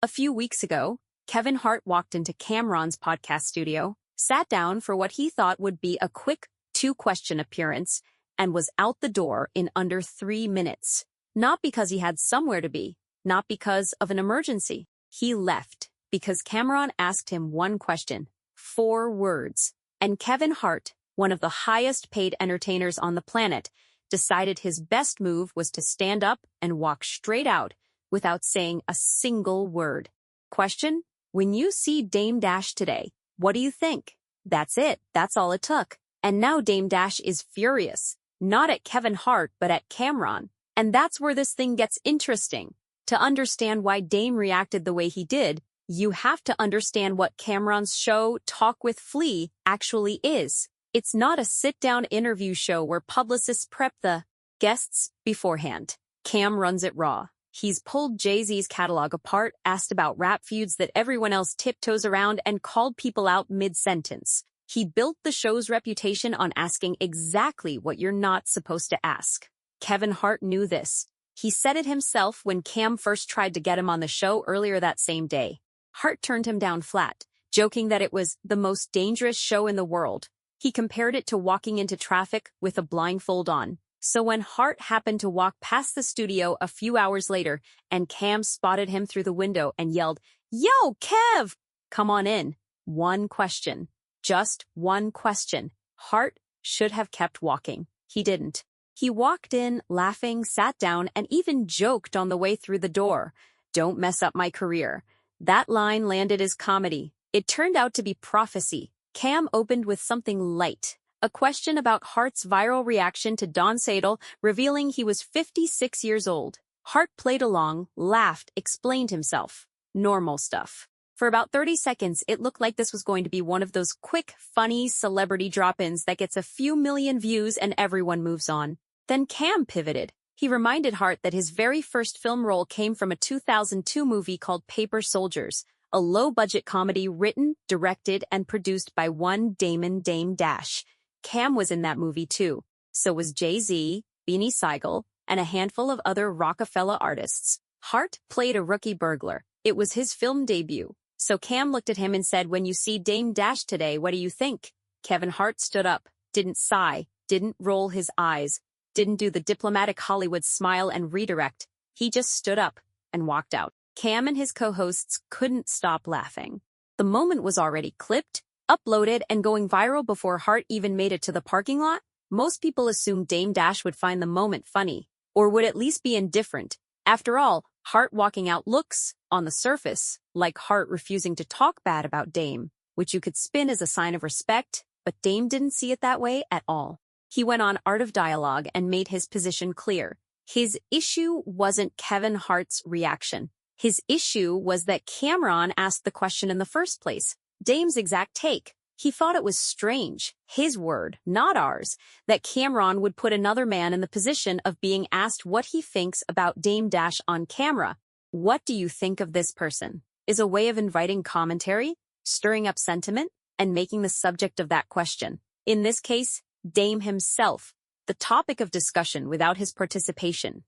A few weeks ago, Kevin Hart walked into Cameron's podcast studio, sat down for what he thought would be a quick two-question appearance, and was out the door in under 3 minutes. Not because he had somewhere to be, not because of an emergency. He left because Cameron asked him one question, 4 words, and Kevin Hart, one of the highest-paid entertainers on the planet, decided his best move was to stand up and walk straight out without saying a single word. Question: when you see Dame Dash today, what do you think? That's it. That's all it took. And now Dame Dash is furious, not at Kevin Hart, but at Cameron. And that's where this thing gets interesting. To understand why Dame reacted the way he did, you have to understand what Cameron's show, Talk with Flea, actually is. It's not a sit-down interview show where publicists prep the guests beforehand. Cam runs it raw. He's pulled Jay-Z's catalog apart, asked about rap feuds that everyone else tiptoes around, and called people out mid-sentence. He built the show's reputation on asking exactly what you're not supposed to ask. Kevin Hart knew this. He said it himself when Cam first tried to get him on the show earlier that same day. Hart turned him down flat, joking that it was the most dangerous show in the world. He compared it to walking into traffic with a blindfold on. So when Hart happened to walk past the studio a few hours later and Cam spotted him through the window and yelled, "Yo, Kev! Come on in." One question. Just one question. Hart should have kept walking. He didn't. He walked in, laughing, sat down, and even joked on the way through the door. "Don't mess up my career." That line landed as comedy. It turned out to be prophecy. Cam opened with something light. A question about Hart's viral reaction to Don Sadel, revealing he was 56 years old. Hart played along, laughed, explained himself. Normal stuff. For about 30 seconds, it looked like this was going to be one of those quick, funny celebrity drop-ins that gets a few million views and everyone moves on. Then Cam pivoted. He reminded Hart that his very first film role came from a 2002 movie called Paper Soldiers, a low-budget comedy written, directed, and produced by one Dame Dash. Cam was in that movie too. So was Jay-Z, Beanie Sigel, and a handful of other Roc-A-Fella artists. Hart played a rookie burglar. It was his film debut. So Cam looked at him and said, "When you see Dame Dash today, what do you think?" Kevin Hart stood up, didn't sigh, didn't roll his eyes, didn't do the diplomatic Hollywood smile and redirect. He just stood up and walked out. Cam and his co-hosts couldn't stop laughing. The moment was already clipped, uploaded, and going viral before Hart even made it to the parking lot. Most people assumed Dame Dash would find the moment funny, or would at least be indifferent. After all, Hart walking out looks, on the surface, like Hart refusing to talk bad about Dame, which you could spin as a sign of respect, but Dame didn't see it that way at all. He went on Art of Dialogue and made his position clear. His issue wasn't Kevin Hart's reaction. His issue was that Cameron asked the question in the first place. Dame's exact take. He thought it was strange, his word, not ours, that Cameron would put another man in the position of being asked what he thinks about Dame Dash on camera. "What do you think of this person?" is a way of inviting commentary, stirring up sentiment, and making the subject of that question. In this case, Dame himself, the topic of discussion without his participation.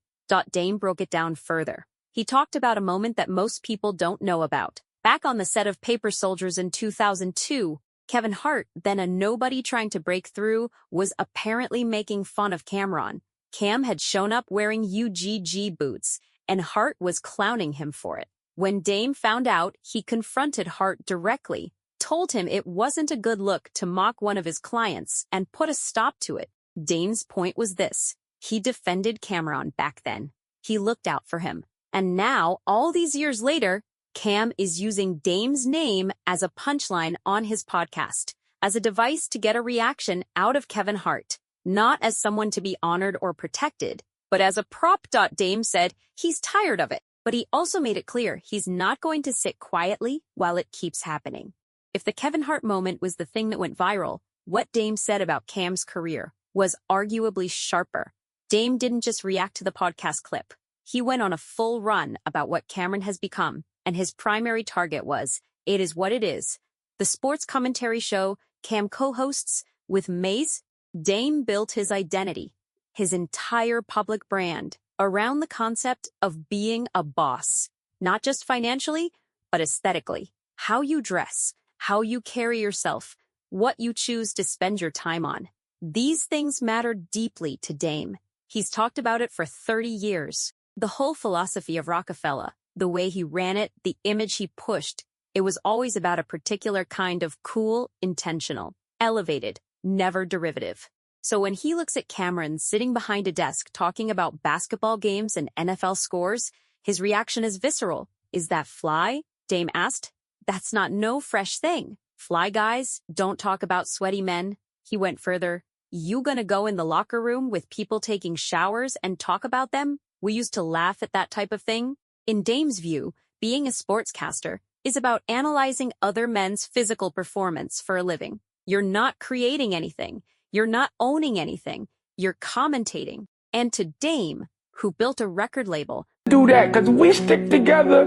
Dame broke it down further. He talked about a moment that most people don't know about. Back on the set of Paper Soldiers in 2002, Kevin Hart, then a nobody trying to break through, was apparently making fun of Cameron. Cam had shown up wearing UGG boots, and Hart was clowning him for it. When Dame found out, he confronted Hart directly, told him it wasn't a good look to mock one of his clients, and put a stop to it. Dame's point was this: he defended Cameron back then. He looked out for him. And now, all these years later, Cam is using Dame's name as a punchline on his podcast, as a device to get a reaction out of Kevin Hart, not as someone to be honored or protected, but as a prop. Dame said he's tired of it, but he also made it clear he's not going to sit quietly while it keeps happening. If the Kevin Hart moment was the thing that went viral, what Dame said about Cam's career was arguably sharper. Dame didn't just react to the podcast clip. He went on a full run about what Cameron has become, and his primary target was, "It is what it is." The sports commentary show Cam co-hosts with Mace. Dame built his identity, his entire public brand, around the concept of being a boss, not just financially, but aesthetically. How you dress, how you carry yourself, what you choose to spend your time on. These things matter deeply to Dame. He's talked about it for 30 years. The whole philosophy of Roc-A-Fella, the way he ran it, the image he pushed, it was always about a particular kind of cool, intentional, elevated, never derivative. So when he looks at Cameron sitting behind a desk talking about basketball games and NFL scores, his reaction is visceral. Is that fly? Dame asked. That's not no fresh thing. Fly guys don't talk about sweaty men. He went further. You gonna go in the locker room with people taking showers and talk about them? We used to laugh at that type of thing. In Dame's view, being a sportscaster is about analyzing other men's physical performance for a living. You're not creating anything. You're not owning anything. You're commentating. And to Dame, who built a record label, do that, because we stick together,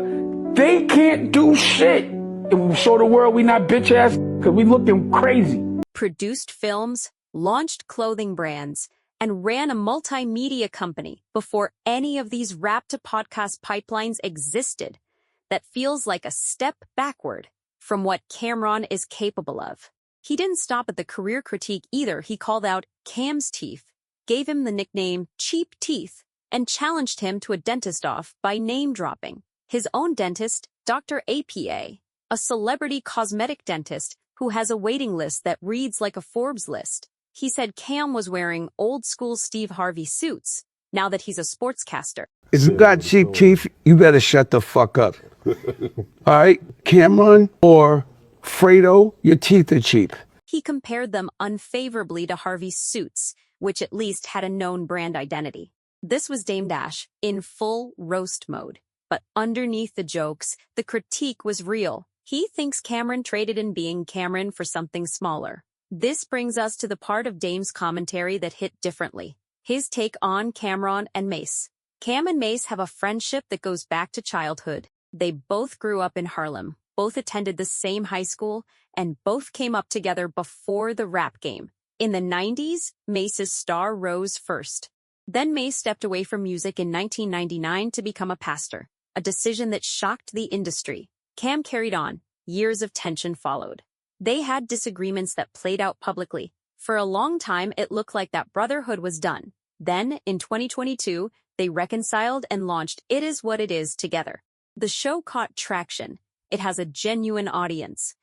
they can't do shit. And we show the world we not bitch ass, because we looking crazy. Produced films, launched clothing brands, and ran a multimedia company before any of these rap-to-podcast pipelines existed. That feels like a step backward from what Cameron is capable of. He didn't stop at the career critique either. He called out Cam's teeth, gave him the nickname Cheap Teeth, and challenged him to a dentist-off by name-dropping his own dentist, Dr. APA, a celebrity cosmetic dentist who has a waiting list that reads like a Forbes list. He said Cam was wearing old-school Steve Harvey suits now that he's a sportscaster. If you got cheap teeth, you better shut the fuck up. All right? Cameron or Fredo, your teeth are cheap. He compared them unfavorably to Harvey's suits, which at least had a known brand identity. This was Dame Dash in full roast mode. But underneath the jokes, the critique was real. He thinks Cameron traded in being Cameron for something smaller. This brings us to the part of Dame's commentary that hit differently. His take on Cameron and Mace. Cam and Mace have a friendship that goes back to childhood. They both grew up in Harlem, both attended the same high school, and both came up together before the rap game. In the 90s, Mace's star rose first. Then Mace stepped away from music in 1999 to become a pastor, a decision that shocked the industry. Cam carried on. Years of tension followed. They had disagreements that played out publicly. For a long time, it looked like that brotherhood was done. Then, in 2022, they reconciled and launched It Is What It Is together. The show caught traction. It has a genuine audience.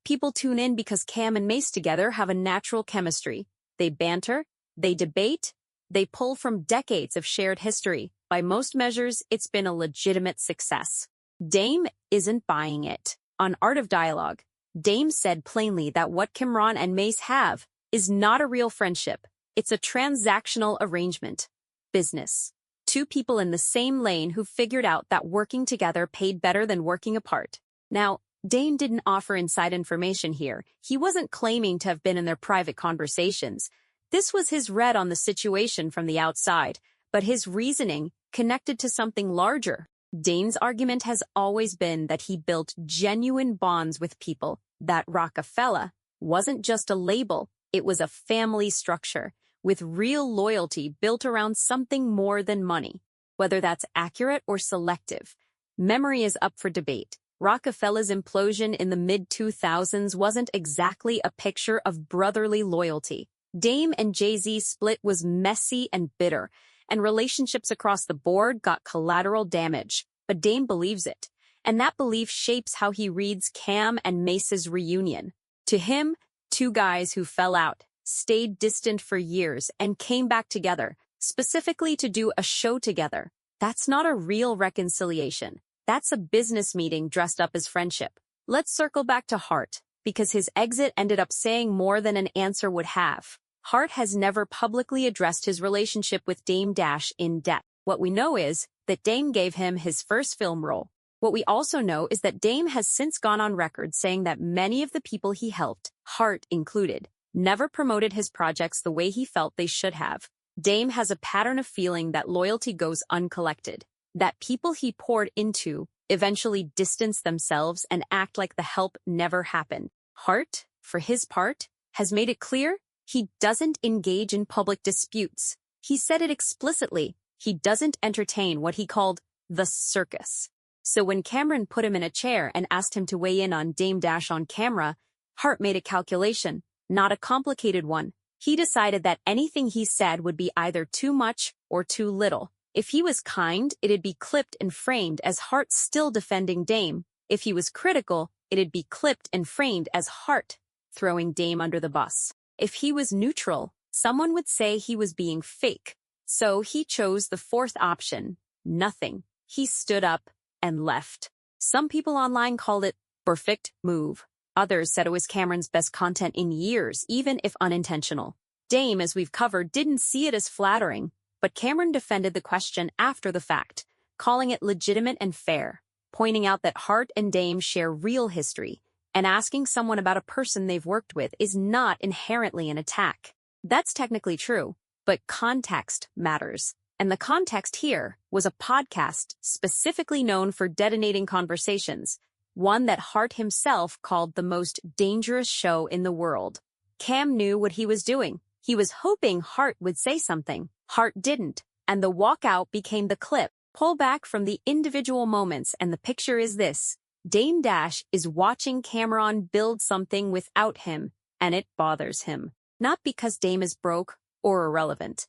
People tune in because Cam and Mace together have a natural chemistry. They banter, they debate, they pull from decades of shared history. By most measures, it's been a legitimate success. Dame isn't buying it. On Art of Dialogue, Dame said plainly that what Cameron and Mace have is not a real friendship. It's a transactional arrangement. Business. Two people in the same lane who figured out that working together paid better than working apart. Now, Dame didn't offer inside information here. He wasn't claiming to have been in their private conversations. This was his read on the situation from the outside, but his reasoning connected to something larger. Dame's argument has always been that he built genuine bonds with people, that Roc-A-Fella wasn't just a label, it was a family structure, with real loyalty built around something more than money. Whether that's accurate or selective, memory is up for debate. Roc-A-Fella's implosion in the mid-2000s wasn't exactly a picture of brotherly loyalty. Dame and Jay-Z's split was messy and bitter, and relationships across the board got collateral damage. But Dame believes it, and that belief shapes how he reads Cam and Mace's reunion. To him, two guys who fell out, stayed distant for years, and came back together, specifically to do a show together. That's not a real reconciliation. That's a business meeting dressed up as friendship. Let's circle back to Hart, because his exit ended up saying more than an answer would have. Hart has never publicly addressed his relationship with Dame Dash in depth. What we know is that Dame gave him his first film role. What we also know is that Dame has since gone on record saying that many of the people he helped, Hart included, never promoted his projects the way he felt they should have. Dame has a pattern of feeling that loyalty goes uncollected, that people he poured into eventually distance themselves and act like the help never happened. Hart, for his part, has made it clear he doesn't engage in public disputes. He said it explicitly. He doesn't entertain what he called the circus. So when Cameron put him in a chair and asked him to weigh in on Dame Dash on camera, Hart made a calculation, not a complicated one. He decided that anything he said would be either too much or too little. If he was kind, it'd be clipped and framed as Hart still defending Dame. If he was critical, it'd be clipped and framed as Hart throwing Dame under the bus. If he was neutral, someone would say he was being fake. So he chose the fourth option, nothing. He stood up and left. Some people online called it perfect move. Others said it was Cameron's best content in years, even if unintentional. Dame, as we've covered, didn't see it as flattering, but Cameron defended the question after the fact, calling it legitimate and fair, pointing out that Hart and Dame share real history, and asking someone about a person they've worked with is not inherently an attack. That's technically true, but context matters. And the context here was a podcast specifically known for detonating conversations, one that Hart himself called the most dangerous show in the world. Cam knew what he was doing. He was hoping Hart would say something. Hart didn't, and the walkout became the clip. Pull back from the individual moments, and the picture is this. Dame Dash is watching Cameron build something without him, and it bothers him. Not because Dame is broke or irrelevant.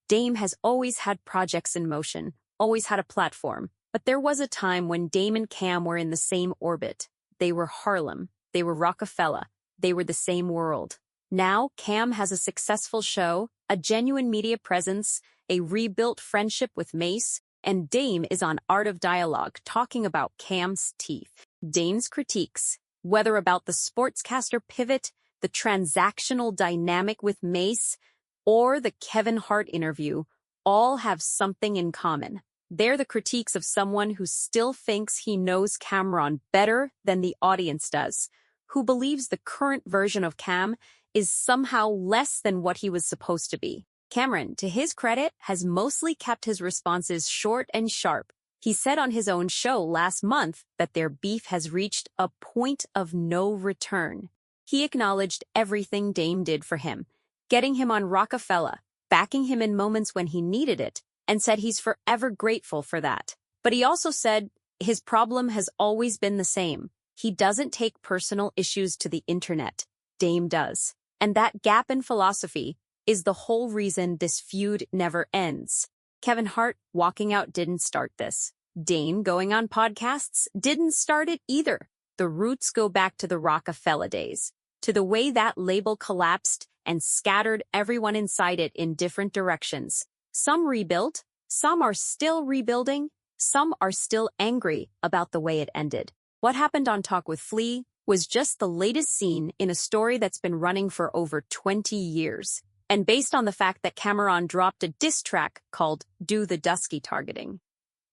Dame has always had projects in motion, always had a platform. But there was a time when Dame and Cam were in the same orbit. They were Harlem. They were Roc-A-Fella. They were the same world. Now, Cam has a successful show, a genuine media presence, a rebuilt friendship with Mace, and Dame is on Art of Dialogue talking about Cam's teeth. Dame's critiques, whether about the sportscaster pivot, the transactional dynamic with Mace, or the Kevin Hart interview, all have something in common. They're the critiques of someone who still thinks he knows Cameron better than the audience does, who believes the current version of Cam is somehow less than what he was supposed to be. Cameron, to his credit, has mostly kept his responses short and sharp. He said on his own show last month that their beef has reached a point of no return. He acknowledged everything Dame did for him, getting him on Roc-A-Fella, backing him in moments when he needed it, and said he's forever grateful for that. But he also said his problem has always been the same. He doesn't take personal issues to the internet. Dame does. And that gap in philosophy is the whole reason this feud never ends. Kevin Hart walking out didn't start this. Dame going on podcasts didn't start it either. The roots go back to the Roc-A-Fella days, to the way that label collapsed and scattered everyone inside it in different directions. Some rebuilt, some are still rebuilding, some are still angry about the way it ended. What happened on Talk with Flea was just the latest scene in a story that's been running for over 20 years, and based on the fact that Cameron dropped a diss track called Do the Dusky Targeting.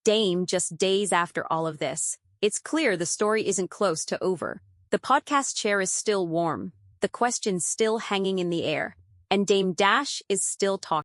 Dame just days after all of this. It's clear the story isn't close to over. The podcast chair is still warm, the question's still hanging in the air, and Dame Dash is still talking.